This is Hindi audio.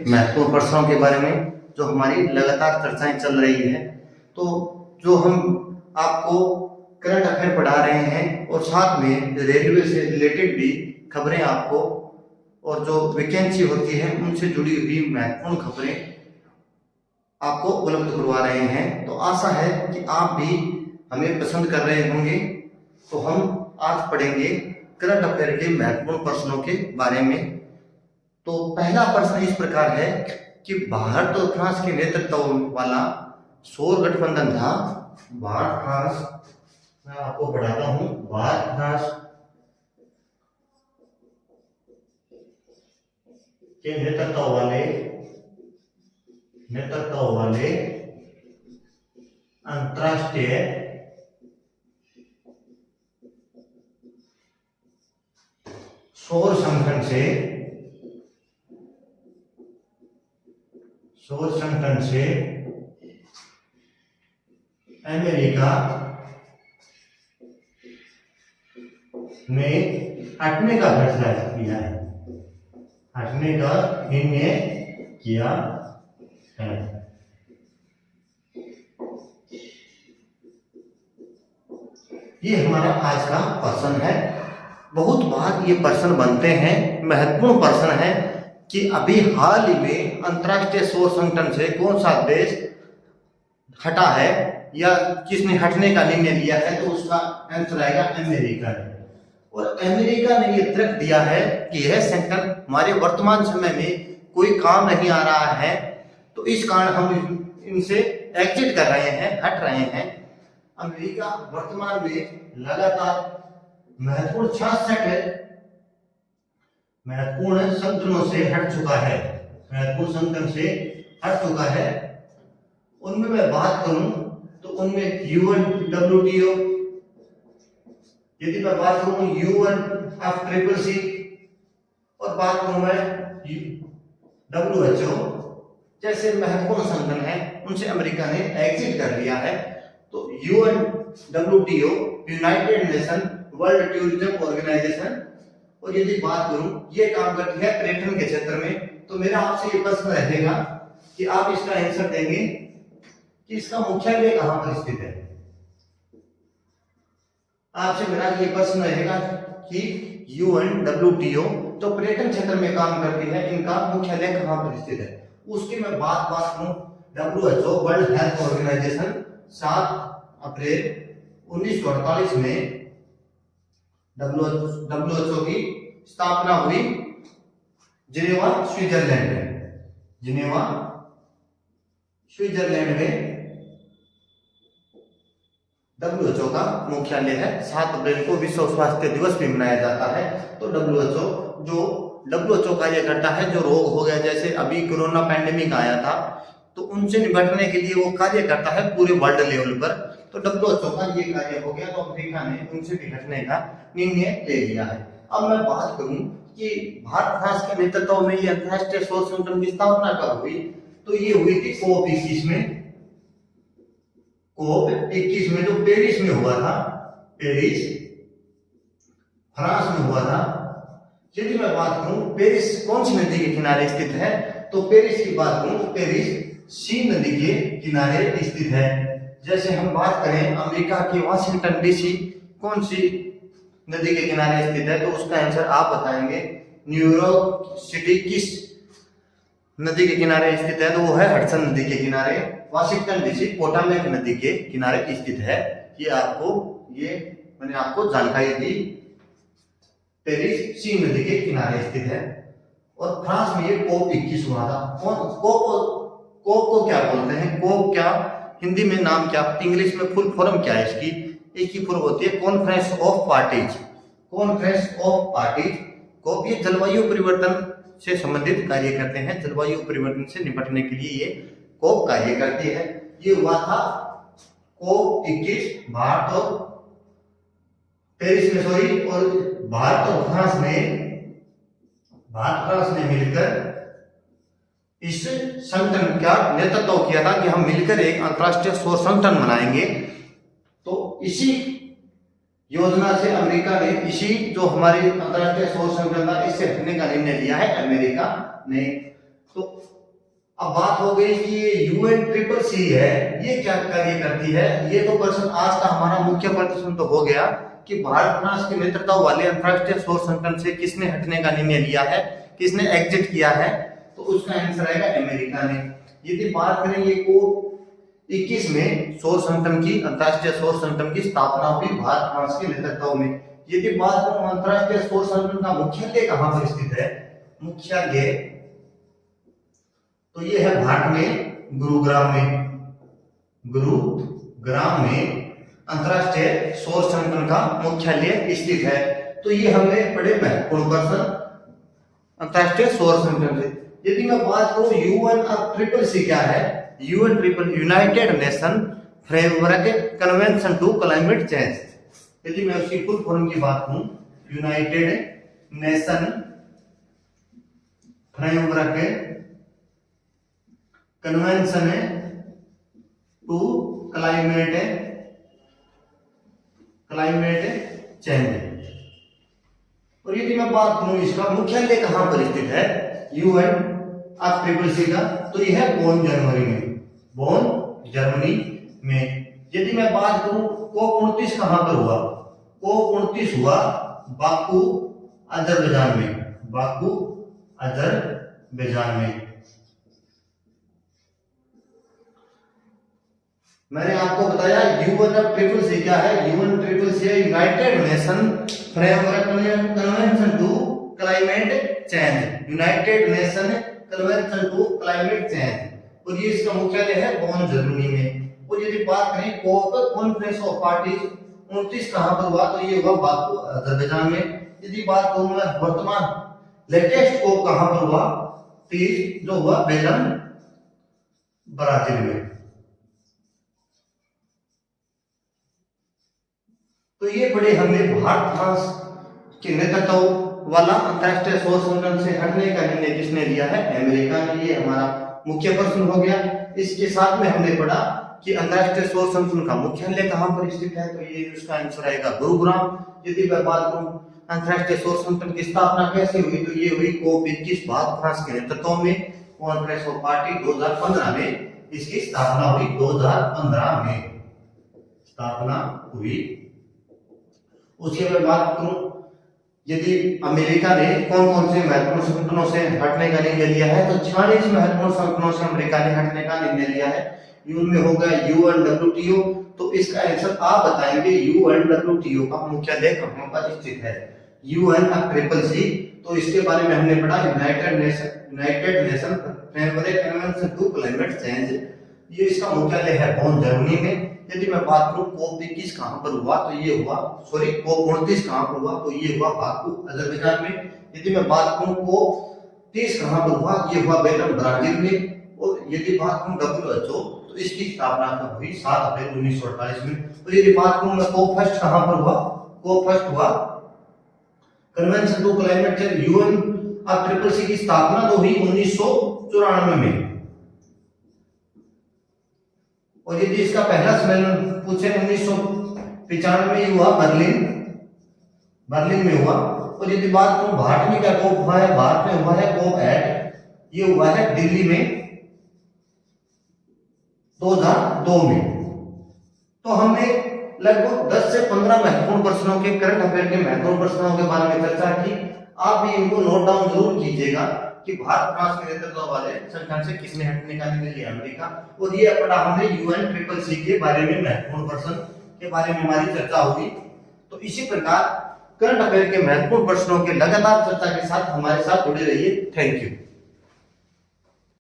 महत्वपूर्ण प्रश्नों के बारे में जो हमारी लगातार चर्चाएं चल रही है। तो जो हम आपको करंट अफेयर पढ़ा रहे हैं और साथ में रेलवे से रिलेटेड भी खबरें आपको और जो वैकेंसी होती है उनसे जुड़ी हुई महत्वपूर्ण खबरें आपको उपलब्ध करवा रहे हैं। तो आशा है कि आप भी हमें पसंद कर रहे होंगे। तो हम आज पढ़ेंगे करंट अफेयर के महत्वपूर्ण प्रश्नों के बारे में। तो पहला प्रश्न इस प्रकार है कि भारत और फ्रांस के नेतृत्व वाला सौर गठबंधन था। भारत फ्रांस, मैं आपको पढ़ाता हूं, भारत फ्रांस के नेतृत्व वाले अंतरराष्ट्रीय सौर संगठन से अमेरिका ने हटने का फैसला किया है, हटने का निर्णय किया है। ये हमारा आज का प्रश्न है। बहुत बार ये प्रश्न बनते हैं, महत्वपूर्ण प्रश्न है कि अभी हाल ही में अंतरराष्ट्रीय सौर संगठन से कौन सा देश हटा है या किसने हटने का निर्णय लिया है। तो उसका आंसर आएगा अमेरिका ने। और अमेरिका ने ये तर्क दिया है कि यह संगठन हमारे वर्तमान समय में कोई काम नहीं आ रहा है, तो इस कारण हम इनसे एग्जिट कर रहे हैं, हट रहे हैं। अमेरिका वर्तमान में लगातार महत्वपूर्ण 66 महत्वपूर्ण संगठनों से हट चुका है, महत्वपूर्ण संगठन से हट चुका है। उनमें मैं बात करूं तो उनमें UNWTO, यदि मैं बात करूं UNFCCC और बात करूं मैं WHO जैसे महत्वपूर्ण संगठन है, उनसे अमेरिका ने एग्जिट कर लिया है। तो UNWTO, United Nation World Tourism Organisation, और यदि बात करूं ये काम करती है पर्यटन के क्षेत्र में। तो मेरा आपसे ये प्रश्न रहेगा कि आप इसका आंसर देंगे कि इसका मुख्यालय कहां पर स्थित है। आपसे मेरा ये प्रश्न रहेगा कि UNWTO जो पर्यटन क्षेत्र में काम करती है, इनका मुख्यालय कहां पर स्थित है। उसकी मैं बात करूं WHO वर्ल्ड हेल्थ ऑर्गेनाइजेशन 7 अप्रैल 1948 में WHO की स्थापना हुई जिनेवा स्विट्जरलैंड में WHO का मुख्यालय है। 7 अप्रैल को विश्व स्वास्थ्य दिवस भी मनाया जाता है। तो WHO कार्य करता है, जो रोग हो गया, जैसे अभी कोरोना पैंडेमिक आया था, तो उनसे निपटने के लिए वो कार्य करता है पूरे वर्ल्ड लेवल पर। तो WHO का ये कार्य हो गया, तो अमेरिका ने उनसे निपटने का निर्णय ले लिया है। अब मैं बात करूं कि भारत फ्रांस के नेतृत्व में ये अंतरराष्ट्रीय सौर संगठन की स्थापना कब हुई। तो ये हुई थी COP 21 में, जो पेरिस में हुआ था, पेरिस फ्रांस में हुआ था। यदि मैं बात करूं पेरिस कौन सी नदी के किनारे स्थित है, तो पेरिस की बात करूं, पेरिस सीन नदी के किनारे स्थित है। जैसे हम बात करें अमेरिका की वाशिंगटन DC कौन सी नदी के किनारे स्थित है, तो उसका आंसर आप बताएंगे। न्यूयॉर्क सिटी किस नदी के किनारे स्थित है, तो वो है हडसन नदी के किनारे। वाशिंगटन DC पोटामेक नदी के किनारे स्थित है। ये मैंने आपको जानकारी दी। पेरिस सीन नदी के किनारे स्थित है। और फ्रांस में ये COP 21 हुआ था। कोप को क्या बोलते हैं, कोप क्या हिंदी में नाम क्या, इंग्लिश में फुल फॉर्म क्या है इसकी। एक ही फॉर्म होती है कॉन्फ्रेंस ऑफ पार्टीज। कोप ये जलवायु परिवर्तन से संबंधित कार्य करते हैं, जलवायु परिवर्तन से निपटने के लिए ये कोप कार्य करती है। ये हुआ था COP 21 भारत और पेरिस में, और भारत और फ्रांस ने मिलकर इस संगठन का नेतृत्व किया था कि हम मिलकर एक अंतरराष्ट्रीय सौर संगठन बनाएंगे। तो इसी योजना से अमेरिका ने, इसी जो हमारी अंतरराष्ट्रीय सौर संगठन था, इससे हटने का निर्णय लिया है अमेरिका ने। तो अब बात हो गई कि ये UN CCC है, ये क्या कार्य करती है। ये तो प्रश्न आज का हमारा मुख्य प्रश्न तो हो गया कि भारत फ्रांस के नेतृत्व वाले अंतरराष्ट्रीय सौर संगठन से किसने हटने का निर्णय लिया है, किसने एग्जिट किया है, तो उसका आंसर आएगा अमेरिका ने। यदि बात करें ये को 21 में सौर संगठन की, अंतरराष्ट्रीय सौर संगठन की स्थापना हुई भारत फ्रांस के नेतृत्व में। यदि बात करूं अंतरराष्ट्रीय सौर संगठन का मुख्यालय कहां पर स्थित है, मुख्यालय तो ये है भारत में गुरुग्राम में अंतरराष्ट्रीय सौर संगठन का मुख्यालय स्थित है। तो ये हमें बड़े महत्वपूर्ण प्रश्न अंतरराष्ट्रीय सौर संगठन से। यदि मैं बात करूं UNFCCC क्या है, United Nation Framework Convention to Climate Change. यदि मैं उसकी फुल फॉर्म की बात करूं, United Nation Framework Convention to Climate Change. और यदि मैं बात करूं इसका मुख्यालय कहां पर स्थित है UNFCCC का, तो यह है बोन जर्मनी में। यदि मैं बात करूं COP29 कहां पर हुआ, COP29 हुआ बाकू अजरबैजान में। मैंने आपको बताया UNFCCC क्या है, UNFCCC United Nation Framework Convention to Climate Change, United Nation Convention to Climate Change. और ये इसका मुख्यालय है बोन जर्मनी में। और यदि बात करें कोप कॉन्फ्रेंस ऑफ पार्टीज 29 कहां पर हुआ, तो ये हुआ बाकू अजरबैजान में। यदि बात करूं मैं वर्तमान लेटेस्ट कोप कहां पर हुआ, 30 जो हुआ बेलम ब्राजील में। तो ये बड़े हमने भारत फ्रांस के नेतृत्व वाला अंतरराष्ट्रीय सौर संगठन से हटने का निर्णय किसने लिया है, अमेरिका ने। ये हमारा मुख्य प्रश्न हो गया। इसके साथ में हमने पढ़ा कि अंतरराष्ट्रीय सौर संगठन का मुख्यालय कहां पर स्थित है, तो ये उसका आंसर आएगा गुरुग्राम। यदि मैं बात करूं अंतरराष्ट्रीय सौर संगठन की स्थापना कैसे हुई, तो ये हुई COP21 भारत फ्रांस के नेतृत्व में, कॉन्फ्रेंस ऑफ पार्टी 2015 में इसकी स्थापना हुई। 2015 में स्थापना हुई। उसके बाद बात करूं यदि अमेरिका ने कौन कौन से महत्वपूर्ण संगठनों से हटने का निर्णय लिया है, तो 46 महत्वपूर्ण संगठनों से अमेरिका ने हटने का निर्णय लिया है। उनमें होगा UNWTO। तो इसका आंसर आप बताएंगे UNWTO का मुख्यालय कहां पर स्थित है, UNFCCC। तो इसके बारे में हमने पढ़ा United Nation Framework Convention to Climate Change, ये इसका मुख्यालय है बोन जर्मनी में। यदि मैं बात करूं COP21 कहां पर हुआ, तो ये हुआ COP29 कहां पर हुआ, तो ये हुआ बाकू अजरबैजान में। यदि मैं बात करूं COP30 कहां पर हुआ, ये हुआ बेलम ब्राजील में। और यदि बात करूं WHO, तो इसकी स्थापना कब हुई, 7 अप्रैल 1948 में। और यदि बात करूं मैं COP1 कहां पर हुआ, COP1 हुआ Convention to Climate Change, UNFCCC की स्थापना तो हुई 1994 में। और यदि इसका पहला सम्मेलन पूछे 1995 में हुआ बर्लिन में हुआ। और यदि बात करूं भारत में क्या कोप हुआ है, भारत में हुआ है COP8, ये हुआ है दिल्ली में 2002 में। तो हमने लगभग 10 से 15 महत्वपूर्ण प्रश्नों के, करंट अफेयर के महत्वपूर्ण प्रश्नों के बारे में चर्चा की। आप भी इनको नोट डाउन जरूर कीजिएगा कि भारत फ्रांस के नेतृत्व वाले संगठन से किसने हटने का निर्णय लिया, अमेरिका। और ये पढ़ा हमने UNFCCC के बारे में, महत्वपूर्ण प्रश्न के बारे में हमारी चर्चा हुई। तो इसी प्रकार करंट अफेयर के महत्वपूर्ण प्रश्नों के लगातार चर्चा के साथ हमारे साथ जुड़े रहिए। Thank you.